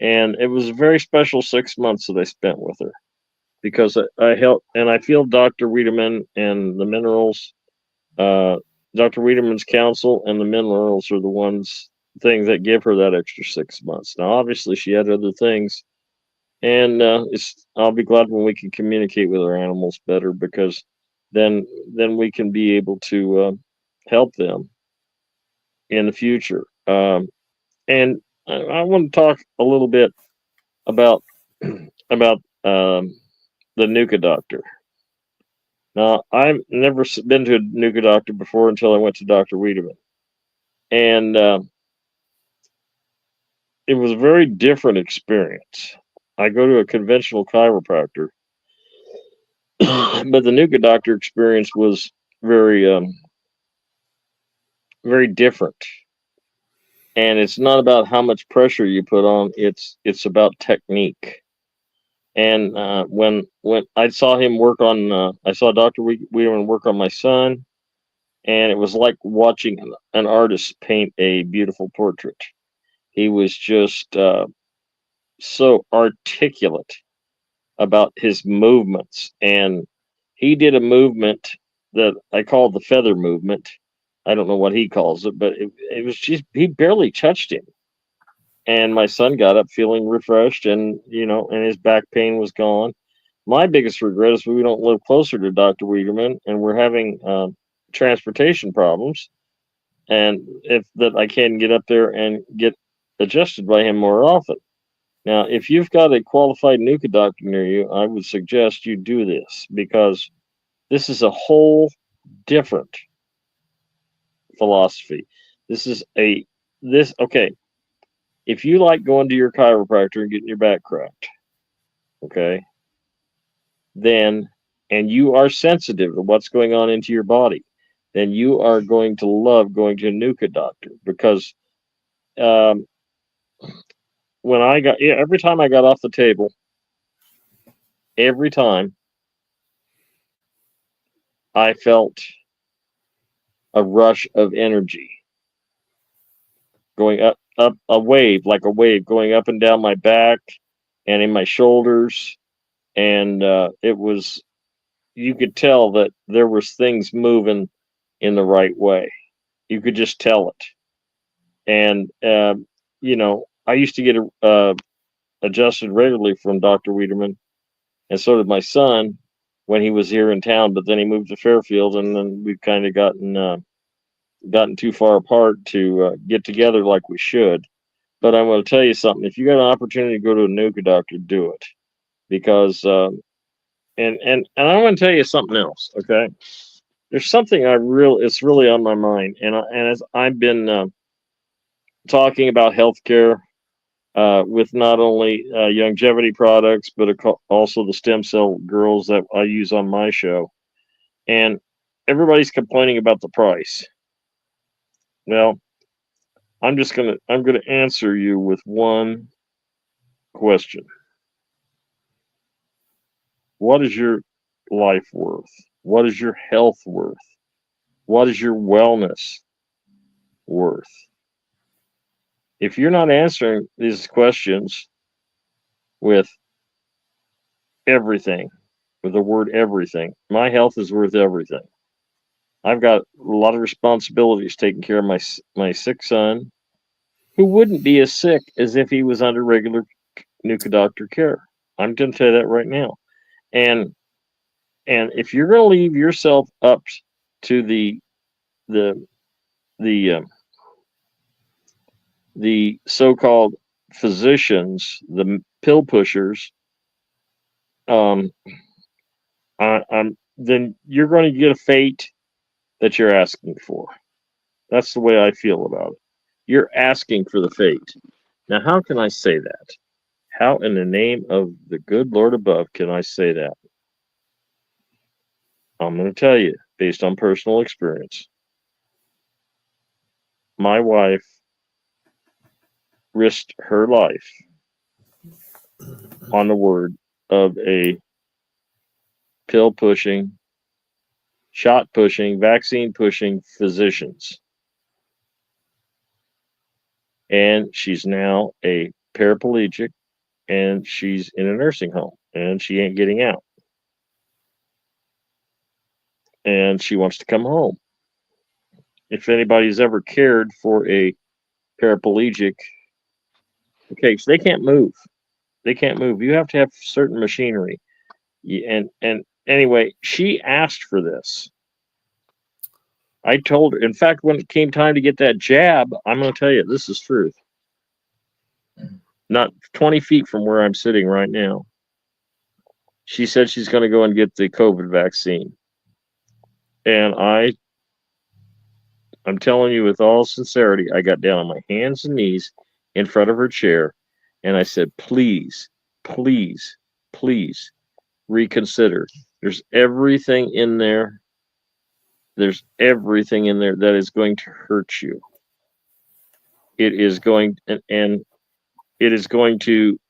And it was a very special 6 months that I spent with her because I helped, and I feel Dr. Wiedemann and the minerals, Dr. Wiedemann's counsel and the minerals are the things that give her that extra 6 months. Now, obviously, she had other things, and I'll be glad when we can communicate with our animals better because then we can be able to help them in the future. And I want to talk a little bit about the Nuka Doctor. Now, I've never been to a Nuka doctor before until I went to Dr. Wiedemann. And it was a very different experience. I go to a conventional chiropractor, but the Nuka doctor experience was very, very different. And it's not about how much pressure you put on; it's about technique. And when I saw him work on, I saw Dr. Wiedemann work on my son, and it was like watching an artist paint a beautiful portrait. He was just so articulate about his movements, and he did a movement that I call the feather movement. I don't know what he calls it, but it was just he barely touched him, and my son got up feeling refreshed, and and his back pain was gone. My biggest regret is we don't live closer to Dr. Wiedemann, and we're having transportation problems, and if that I can get up there and get adjusted by him more often. Now, if you've got a qualified Nuka doctor near you, I would suggest you do this, because this is a whole different philosophy. This is okay. If you like going to your chiropractor and getting your back cracked, okay, then, and you are sensitive to what's going on into your body, then you are going to love going to a Nuka doctor, because um, every time I got off the table, every time I felt a rush of energy going up a wave, like a wave going up and down my back and in my shoulders. And you could tell that there was things moving in the right way. You could just tell it. And, I used to get adjusted regularly from Dr. Wiedemann, and so did my son when he was here in town, but then he moved to Fairfield, and then we've kind of gotten too far apart to get together like we should. But I'm going to tell you something. If you got an opportunity to go to a Nuka doctor, do it, because and I'm going to tell you something else. Okay, there's something it's really on my mind, and as I've been talking about healthcare with not only longevity products, but also the stem cell girls that I use on my show, and everybody's complaining about the price. Well, I'm gonna answer you with one question. What is your life worth? What is your health worth? What is your wellness worth? If you're not answering these questions with everything, with the word everything, my health is worth everything. I've got a lot of responsibilities taking care of my sick son, who wouldn't be as sick as if he was under regular Nuka doctor care. I'm going to tell you that right now. And if you're going to leave yourself up to the so-called physicians, the pill pushers, then you're going to get a fate that you're asking for. That's the way I feel about it. You're asking for the fate. Now, how can I say that? How in the name of the good Lord above can I say that? I'm going to tell you, based on personal experience. My wife risked her life on the word of a pill pushing, shot pushing, vaccine pushing physicians. And she's now a paraplegic, and she's in a nursing home, and she ain't getting out. And she wants to come home. If anybody's ever cared for a paraplegic, okay, so they can't move. They can't move. You have to have certain machinery. And anyway, she asked for this. I told her, in fact, when it came time to get that jab, I'm going to tell you, this is truth. Not 20 feet from where I'm sitting right now, she said she's going to go and get the COVID vaccine. And I'm telling you with all sincerity, I got down on my hands and knees in front of her chair, and I said, please, please, please reconsider. There's everything in there. There's everything in there that is going to hurt you. It is going, and it is going to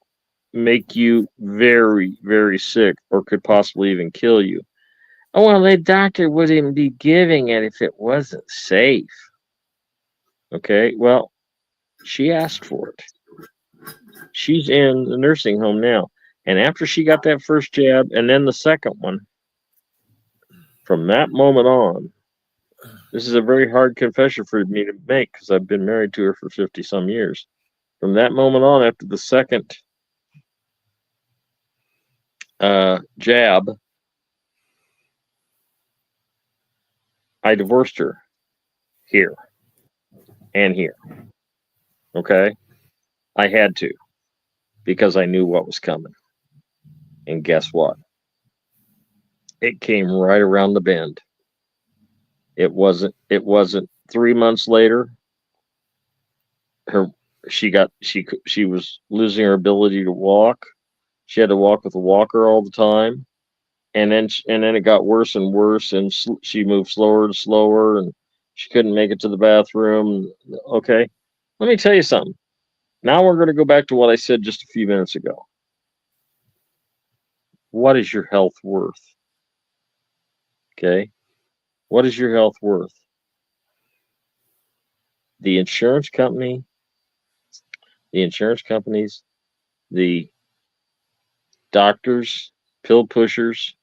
make you very, very sick, or could possibly even kill you. Oh, well, the doctor wouldn't be giving it if it wasn't safe. Okay, well, she asked for it. She's in the nursing home now. And after she got that first jab and then the second one, from that moment on, this is a very hard confession for me to make because I've been married to her for 50 some years. From that moment on, after the second jab, I divorced her here and here. Okay? I had to because I knew what was coming. And guess what? It came right around the bend. It wasn't 3 months later. She was losing her ability to walk. She had to walk with a walker all the time. And then it got worse and worse, and she moved slower and slower, and she couldn't make it to the bathroom. Okay, let me tell you something. Now we're going to go back to what I said just a few minutes ago. What is your health worth? Okay, what is your health worth? The insurance companies, the doctors, pill pushers,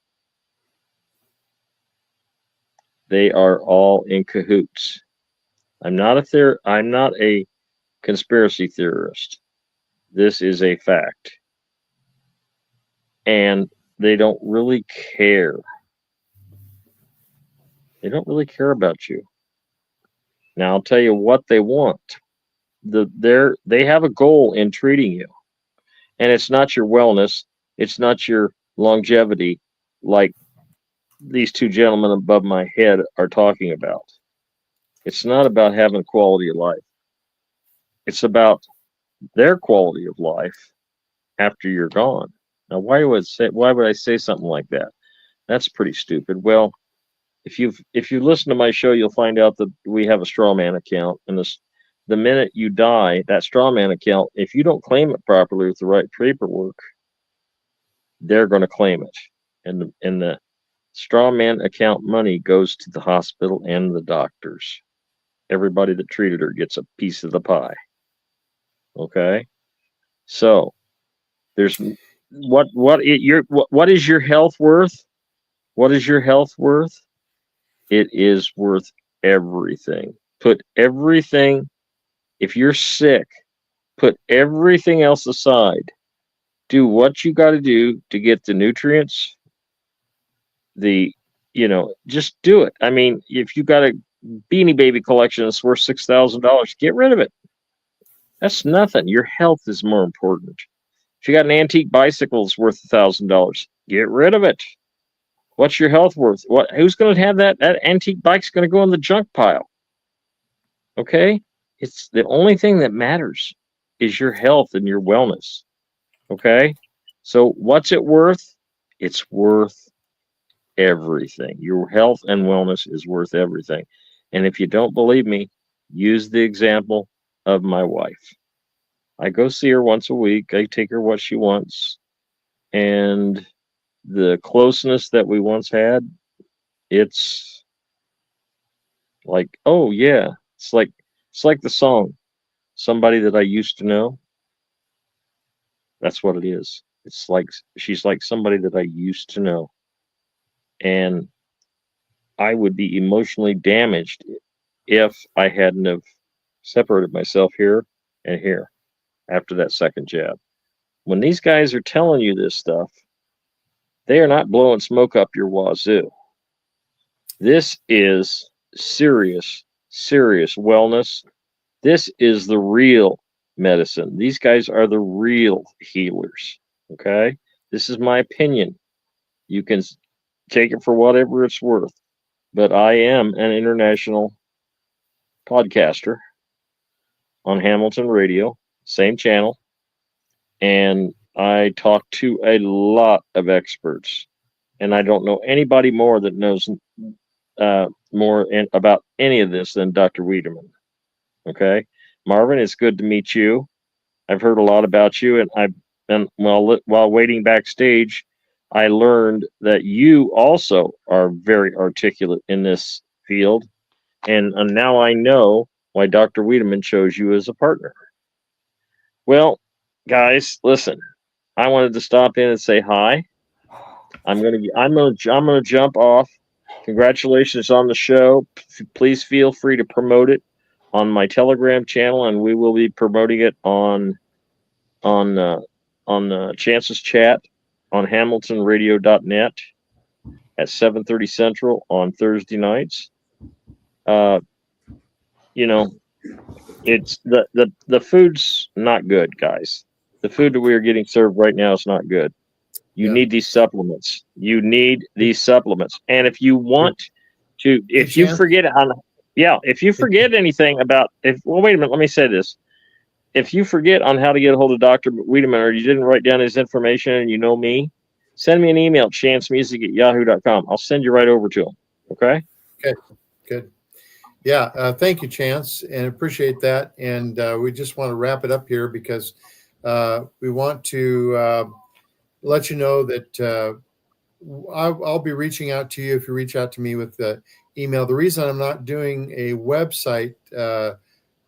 they are all in cahoots. I'm not a conspiracy theorist. This is a fact. And they don't really care. They don't really care about you. Now I'll tell you what they want. They have a goal in treating you. And it's not your wellness, it's not your longevity like these two gentlemen above my head are talking about. It's not about having quality of life. It's about their quality of life after you're gone. Now, why would I say something like that? That's pretty stupid. Well, if you listen to my show, you'll find out that we have a straw man account, and the minute you die, that straw man account, if you don't claim it properly with the right paperwork, they're going to claim it, and the straw man account money goes to the hospital and the doctors. Everybody that treated her gets a piece of the pie. Okay, so there's what is your health worth? What is your health worth? It is worth everything. Put everything. If you're sick, put everything else aside. Do what you got to do to get the nutrients. Just do it. I mean, if you got a Beanie Baby collection that's worth $6,000, get rid of it. That's nothing. Your health is more important. If you got an antique bicycle that's worth $1,000, get rid of it. What's your health worth? Who's going to have that? That antique bike's going to go in the junk pile. Okay? It's the only thing that matters is your health and your wellness. Okay? So what's it worth? It's worth everything. Your health and wellness is worth everything. And if you don't believe me, use the example of my wife. I go see her once a week. I take her what she wants. And the closeness that we once had, it's like, oh yeah, it's like the song, Somebody That I Used to Know. That's what it is. It's like she's like somebody that I used to know. And I would be emotionally damaged if I hadn't have separated myself here and here after that second jab. When these guys are telling you this stuff, they are not blowing smoke up your wazoo. This is serious, serious wellness. This is the real medicine. These guys are the real healers. Okay? This is my opinion. You can take it for whatever it's worth. but I am an international podcaster on Hamilton Radio, same channel, and I talk to a lot of experts, and I don't know anybody more that knows about any of this than Dr. Wiedemann. Okay, Marvin, it's good to meet you. I've heard a lot about you, and while waiting backstage, I learned that you also are very articulate in this field, and now I know why Dr. Wiedemann chose you as a partner. Well, guys, listen. I wanted to stop in and say hi. I'm gonna jump off. Congratulations on the show. Please feel free to promote it on my Telegram channel, and we will be promoting it on Chance's Chat on HamiltonRadio.net at 7:30 Central on Thursday nights. You know, it's the food's not good, guys. The food that we are getting served right now is not good. You need these supplements. You need these supplements. And if you want to, if you forget anything about, wait a minute, let me say this. If you forget on how to get a hold of Dr. Wiedemann, or you didn't write down his information and you know me, send me an email, chancemusic@yahoo.com. I'll send you right over to him. Okay? Okay, good. Yeah, thank you, Chance, and appreciate that. And we just want to wrap it up here because we want to let you know that I'll be reaching out to you if you reach out to me with the email. The reason I'm not doing a website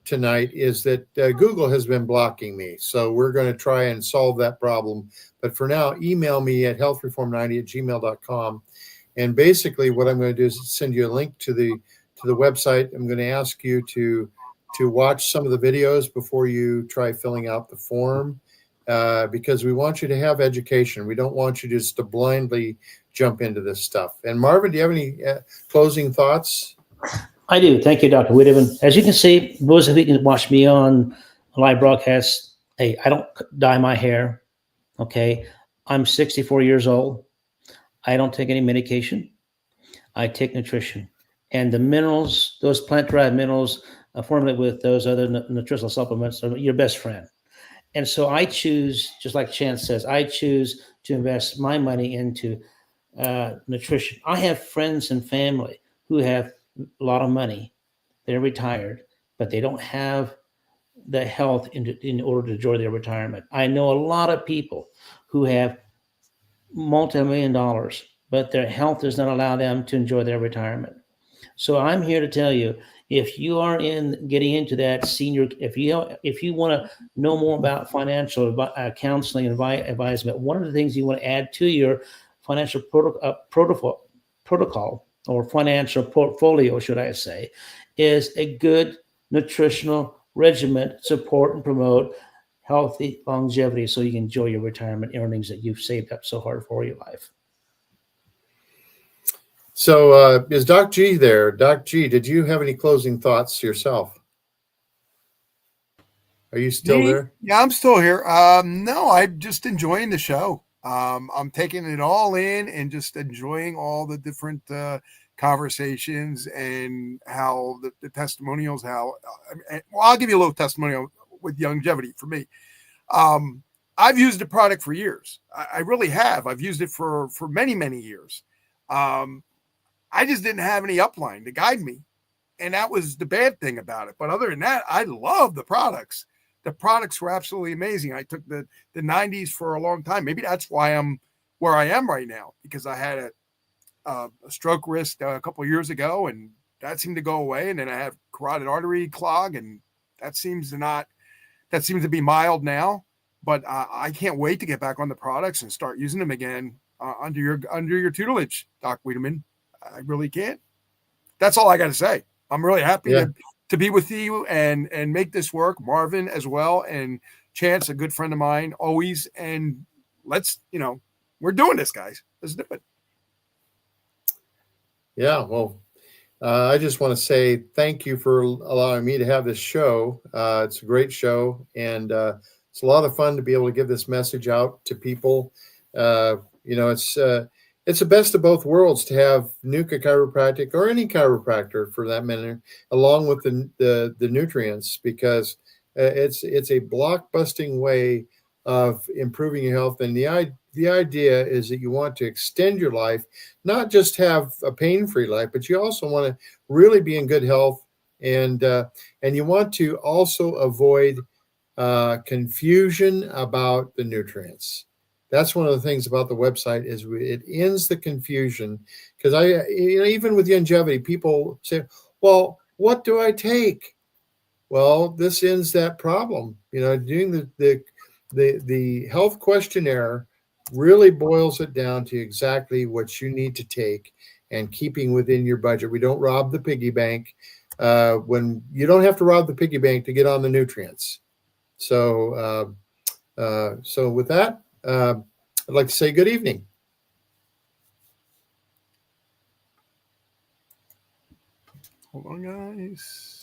tonight is that Google has been blocking me. So we're going to try and solve that problem. But for now, email me at healthreform90@gmail.com. And basically what I'm going to do is send you a link to the website. I'm going to ask you to watch some of the videos before you try filling out the form, because we want you to have education. We don't want you just to blindly jump into this stuff. And Marvin, do you have any closing thoughts? I do. Thank you, Dr. Wiedemann. As you can see, those of you can watch me on live broadcasts, hey, I don't dye my hair. Okay. I'm 64 years old. I don't take any medication. I take nutrition. And the minerals, those plant-derived minerals, formulated with those other nutritional supplements, are your best friend. And so I choose, just like Chance says, I choose to invest my money into nutrition. I have friends and family who have a lot of money. They're retired, but they don't have the health in order to enjoy their retirement. I know a lot of people who have multi-million dollars, but their health does not allow them to enjoy their retirement. So I'm here to tell you, if you are getting into that senior, if you want to know more about financial counseling and advisement, one of the things you want to add to your financial protocol or financial portfolio, should I say, is a good nutritional regimen to support and promote healthy longevity so you can enjoy your retirement earnings that you've saved up so hard for your life. So is Doc G there? Doc G, did you have any closing thoughts yourself? Are you still there? Yeah, I'm still here. No, I'm just enjoying the show. I'm taking it all in and just enjoying all the different conversations and how the testimonials, I'll give you a little testimonial with longevity for me. I've used the product for years. I really have. I've used it for many, many years. I just didn't have any upline to guide me. And that was the bad thing about it. But other than that, I love the products. The products were absolutely amazing. I took the 90s for a long time. Maybe that's why I'm where I am right now, because I had a stroke risk a couple of years ago, and that seemed to go away. And then I have carotid artery clog, and that seems to be mild now. But I can't wait to get back on the products and start using them again under your tutelage, Doc Wiedemann. I really can't. That's all I got to say. I'm really happy to be with you and make this work. Marvin as well, and Chance, a good friend of mine, always. And let's, we're doing this, guys. Let's do it. Yeah, well, I just want to say thank you for allowing me to have this show. It's a great show, and it's a lot of fun to be able to give this message out to people. It's it's the best of both worlds to have Nuka Chiropractic, or any chiropractor for that matter, along with the nutrients, because it's a block-busting way of improving your health. And the idea is that you want to extend your life, not just have a pain-free life, but you also want to really be in good health, and you want to also avoid confusion about the nutrients. That's one of the things about the website, is it ends the confusion. Because even with longevity, people say, well, what do I take? Well, this ends that problem. Doing the health questionnaire really boils it down to exactly what you need to take, and keeping within your budget. We don't rob the piggy bank. When you don't have to rob the piggy bank to get on the nutrients. So with that, I'd like to say good evening. Hold on, guys.